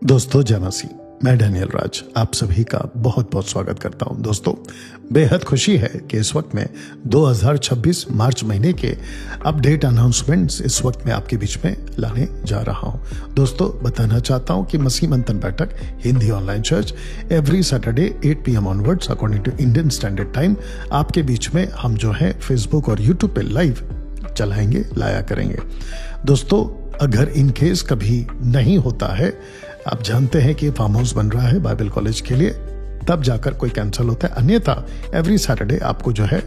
दोस्तों जय मसीह, मैं डैनियल राज आप सभी का बहुत बहुत स्वागत करता हूं। दोस्तों बेहद खुशी है कि इस वक्त में 2026 मार्च महीने के अपडेट अनाउंसमेंट्स इस वक्त में आपके बीच में लाने जा रहा हूं। दोस्तों बताना चाहता हूं कि मसीह मंथन बैठक Hindi online church every Saturday 8 PM onwards according to Indian standard time आपके बीच में हम जो है फेसबुक और यूट्यूब पे लाइव चलाएंगे, लाया करेंगे। दोस्तों अगर इन केस कभी नहीं होता है, आप जानते हैं कि फार्म हाउस बन रहा है बाइबल कॉलेज के लिए, तब जाकर कोई कैंसिल होता है, अन्यथा एवरी सैटरडे आपको जो है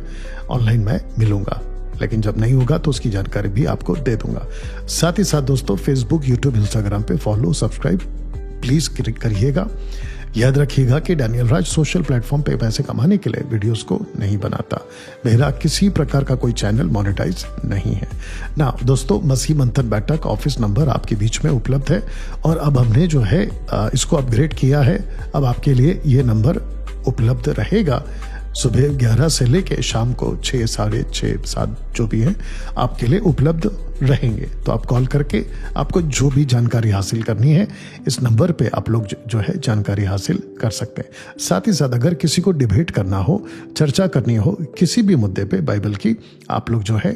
ऑनलाइन मैं मिलूंगा। लेकिन जब नहीं होगा तो उसकी जानकारी भी आपको दे दूंगा। साथ ही साथ दोस्तों फेसबुक, यूट्यूब, इंस्टाग्राम पे फॉलो, सब्सक्राइब प्लीज करिएगा। याद रखिएगा कि डैनियल राज सोशल प्लेटफॉर्म पे पैसे कमाने के लिए वीडियोस को नहीं बनाता। मेरा किसी प्रकार का कोई चैनल मोनेटाइज नहीं है ना। दोस्तों मसीह मंथन बैठक ऑफिस नंबर आपके बीच में उपलब्ध है और अब हमने जो है इसको अपग्रेड किया है। अब आपके लिए ये नंबर उपलब्ध रहेगा। सुबह 11 से लेके शाम को 6, 6:30, 7 जो भी है आपके लिए उपलब्ध रहेंगे। तो आप कॉल करके आपको जो भी जानकारी हासिल करनी है इस नंबर पे आप लोग जो है जानकारी हासिल कर सकते हैं। साथ ही साथ अगर किसी को डिबेट करना हो, चर्चा करनी हो किसी भी मुद्दे पे बाइबल की, आप लोग जो है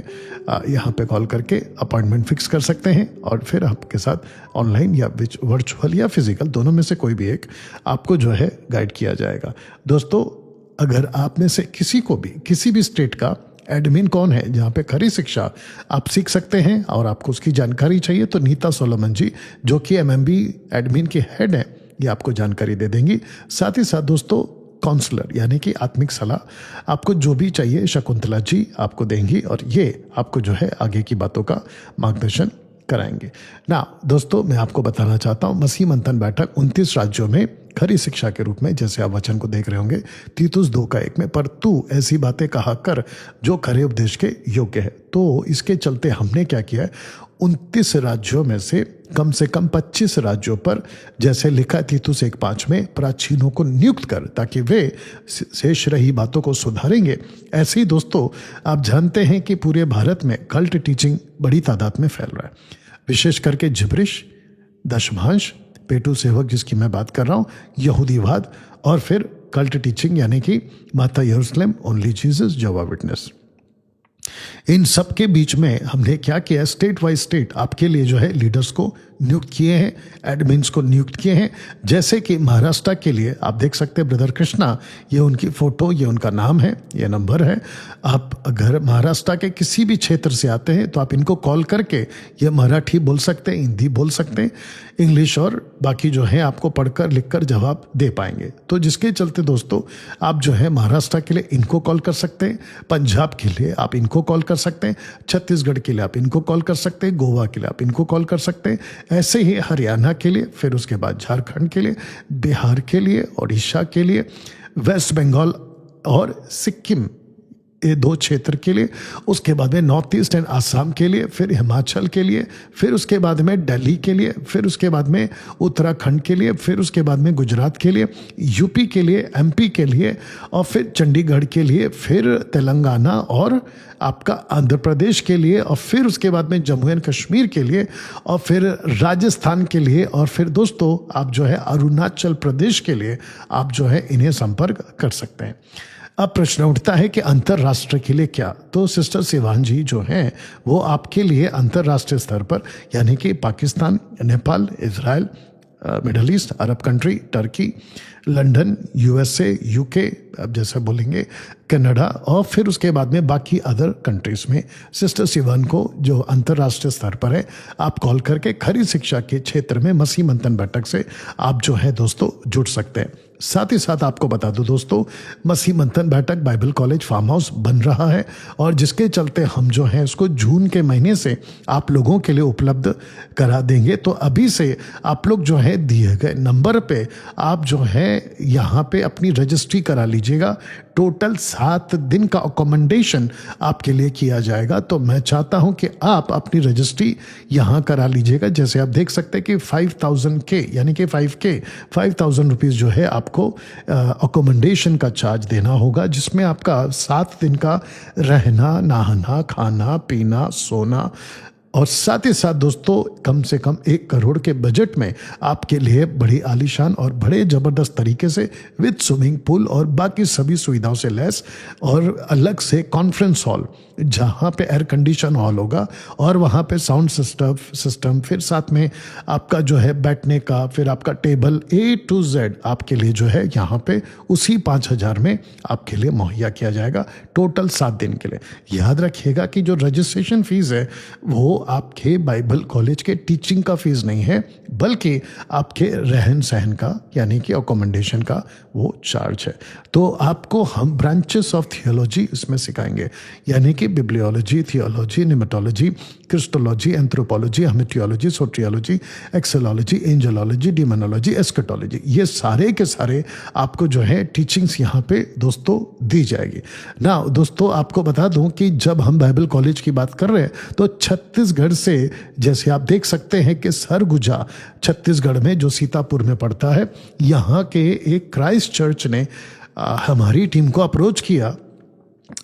यहाँ पे कॉल करके अपॉइंटमेंट फिक्स कर सकते हैं और फिर आपके साथ ऑनलाइन या वर्चुअल या फिजिकल दोनों में से कोई भी एक आपको जो है गाइड किया जाएगा। दोस्तों अगर आप में से किसी को भी किसी भी स्टेट का एडमिन कौन है जहाँ पे खरी शिक्षा आप सीख सकते हैं और आपको उसकी जानकारी चाहिए, तो नीता सोलोमन जी जो कि MMB एडमिन के हेड हैं, ये आपको जानकारी दे देंगी। साथ ही साथ दोस्तों काउंसलर यानी कि आत्मिक सलाह आपको जो भी चाहिए शकुंतला जी आपको देंगी और ये आपको जो है आगे की बातों का मार्गदर्शन कराएंगे ना। दोस्तों मैं आपको बताना चाहता हूँ मसीह मंथन बैठक 29 राज्यों में खरी शिक्षा के रूप में, जैसे आप वचन को देख रहे होंगे तीतुस 2:1 में, पर तू ऐसी बातें कहा कर जो खरे उपदेश के योग्य है। तो इसके चलते हमने क्या किया है, 29 राज्यों में से कम 25 राज्यों पर, जैसे लिखा तीतुस 1:5 में, प्राचीनों को नियुक्त कर ताकि वे शेष रही बातों को सुधारेंगे। ऐसे ही दोस्तों आप जानते हैं कि पूरे भारत में कल्ट टीचिंग बड़ी तादाद में फैल रहा है, विशेष करके जिब्रिश, दशभांश, पेटू सेवक जिसकी मैं बात कर रहा हूं, यहूदीवाद और फिर कल्ट टीचिंग यानी कि माता यरूशलेम, ओनली जीसस, जोवा विटनेस। इन सब के बीच में हमने क्या किया, स्टेट वाइज स्टेट आपके लिए जो है लीडर्स को नियुक्त किए हैं, एडमिन्स को नियुक्त किए हैं। जैसे कि महाराष्ट्र के लिए आप देख सकते हैं ब्रदर कृष्णा, ये उनकी फोटो, ये उनका नाम है, ये नंबर है। आप अगर महाराष्ट्र के किसी भी क्षेत्र से आते हैं तो आप इनको कॉल करके ये मराठी बोल सकते हैं, हिंदी बोल सकते हैं, इंग्लिश और बाकी जो है आपको पढ़कर लिखकर जवाब दे पाएंगे। तो जिसके चलते दोस्तों आप जो है महाराष्ट्र के लिए इनको कॉल कर सकते हैं, पंजाब के लिए आप इनको कॉल कर सकते हैं, छत्तीसगढ़ के लिए आप इनको कॉल कर सकते हैं, गोवा के लिए आप इनको कॉल कर सकते हैं, ऐसे ही हरियाणा के लिए, फिर उसके बाद झारखंड के लिए, बिहार के लिए, उड़ीसा के लिए, वेस्ट बंगाल और सिक्किम, ये 2 क्षेत्र के लिए, उसके बाद में नॉर्थ ईस्ट एंड आसाम के लिए, फिर हिमाचल के लिए, फिर उसके बाद में दिल्ली के लिए, फिर उसके बाद में उत्तराखंड के लिए, फिर उसके बाद में गुजरात के लिए, यूपी के लिए, MP के लिए और फिर चंडीगढ़ के लिए, फिर तेलंगाना और आपका आंध्र प्रदेश के लिए और फिर उसके बाद में जम्मू एंड कश्मीर के लिए और फिर राजस्थान के लिए और फिर दोस्तों आप जो है अरुणाचल प्रदेश के लिए आप जो है इन्हें संपर्क कर सकते हैं। अब प्रश्न उठता है कि अंतर्राष्ट्रीय के लिए क्या, तो सिस्टर सिवान जी जो हैं वो आपके लिए अंतर्राष्ट्रीय स्तर पर यानी कि Pakistan, Nepal, Israel, Middle East, Arab country, Turkey, London, USA, UK, अब जैसे बोलेंगे कनाडा और फिर उसके बाद में बाकी अदर कंट्रीज में सिस्टर सिवान को जो अंतर्राष्ट्रीय स्तर पर है आप कॉल करके खरी शिक्षा के क्षेत्र में मसीह मंथन बैठक से आप जो है दोस्तों जुड़ सकते हैं। साथ ही साथ आपको बता दूं दोस्तों मसीह मंथन बैठक बाइबल कॉलेज फार्म हाउस बन रहा है और जिसके चलते हम जो है इसको जून के महीने से आप लोगों के लिए उपलब्ध करा देंगे। तो अभी से आप लोग जो है दिए गए नंबर पे आप जो है यहाँ पे अपनी रजिस्ट्री करा लीजिएगा। टोटल 7 दिन का अकोमोडेशन आपके लिए किया जाएगा। तो मैं चाहता हूं कि आप अपनी रजिस्ट्री यहाँ करा लीजिएगा। जैसे आप देख सकते हैं कि 5000 के यानी कि 5,000 रुपीज़ जो है आपको अकोमोडेशन का चार्ज देना होगा, जिसमें आपका 7 दिन का रहना, नहाना, खाना, पीना, सोना और साथ ही साथ दोस्तों कम से कम 1 करोड़ के बजट में आपके लिए बड़ी आलीशान और बड़े ज़बरदस्त तरीके से विद स्विमिंग पूल और बाकी सभी सुविधाओं से लैस और अलग से कॉन्फ्रेंस हॉल जहाँ पे एयर कंडीशन हॉल होगा और वहाँ पे साउंड सिस्टम फिर साथ में आपका जो है बैठने का फिर आपका टेबल A to Z आपके लिए जो है यहाँ पे उसी 5,000 में आपके लिए मुहैया किया जाएगा टोटल 7 दिन के लिए। याद रखिएगा कि जो रजिस्ट्रेशन फीस है वो आपके बाइबल कॉलेज के टीचिंग का फीस नहीं है बल्कि आपके रहन सहन का यानी कि अकोमोडेशन का वो चार्ज है। तो आपको हम ब्रांचेस ऑफ थियोलॉजी इसमें सिखाएंगे यानी कि बिब्लियोलॉजी, थियोलॉजी, निमेटोलॉजी, क्रिस्टोलॉजी, एंथ्रोपोलॉजी, हेमेटियोलॉजी, सोट्रियोलॉजी, एक्सेलॉलॉजी, एंजेलॉलॉजी, डिमोनोलॉजी, एस्केटोलॉजी, ये सारे के सारे आपको जो है टीचिंग्स यहाँ पे दोस्तों दी जाएगी ना। दोस्तों आपको बता दूं कि जब हम बाइबल कॉलेज की बात कर रहे हैं तो छत्तीसगढ़ से जैसे आप देख सकते हैं कि सरगुजा छत्तीसगढ़ में जो सीतापुर में पड़ता है, यहाँ के एक क्राइस्ट चर्च ने हमारी टीम को अप्रोच किया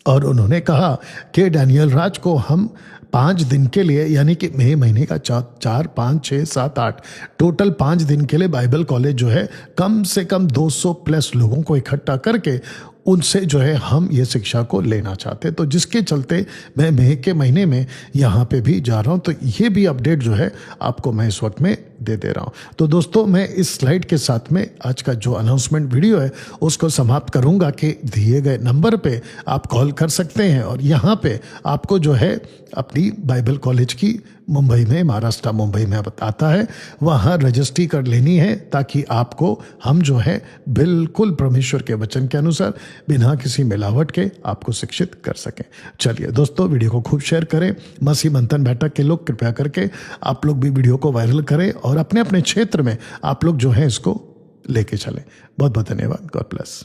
और उन्होंने कहा कि डैनियल राज को हम 5 दिन के लिए यानी कि मई महीने का 4, 5, 6, 7, 8 टोटल 5 दिन के लिए बाइबल कॉलेज जो है कम से कम 200 प्लस लोगों को इकट्ठा करके उनसे जो है हम ये शिक्षा को लेना चाहते। तो जिसके चलते मैं मई के महीने में यहाँ पे भी जा रहा हूँ। तो ये भी अपडेट जो है आपको मैं इस वक्त में दे रहा हूँ। तो दोस्तों मैं इस स्लाइड के साथ में आज का जो अनाउंसमेंट वीडियो है उसको समाप्त करूँगा कि दिए गए नंबर पे आप कॉल कर सकते हैं और यहाँ पे आपको जो है अपनी बाइबल कॉलेज की मुंबई में, महाराष्ट्र मुंबई में आता है, वहाँ रजिस्ट्री कर लेनी है ताकि आपको हम जो है बिल्कुल परमेश्वर के वचन के अनुसार बिना किसी मिलावट के आपको शिक्षित कर सकें। चलिए दोस्तों वीडियो को खूब शेयर करें। मसीह मंथन बैठक के लोग कृपया करके आप लोग भी वीडियो को वायरल करें और अपने अपने क्षेत्र में आप लोग जो है इसको लेके चलें। बहुत बहुत धन्यवाद। God bless.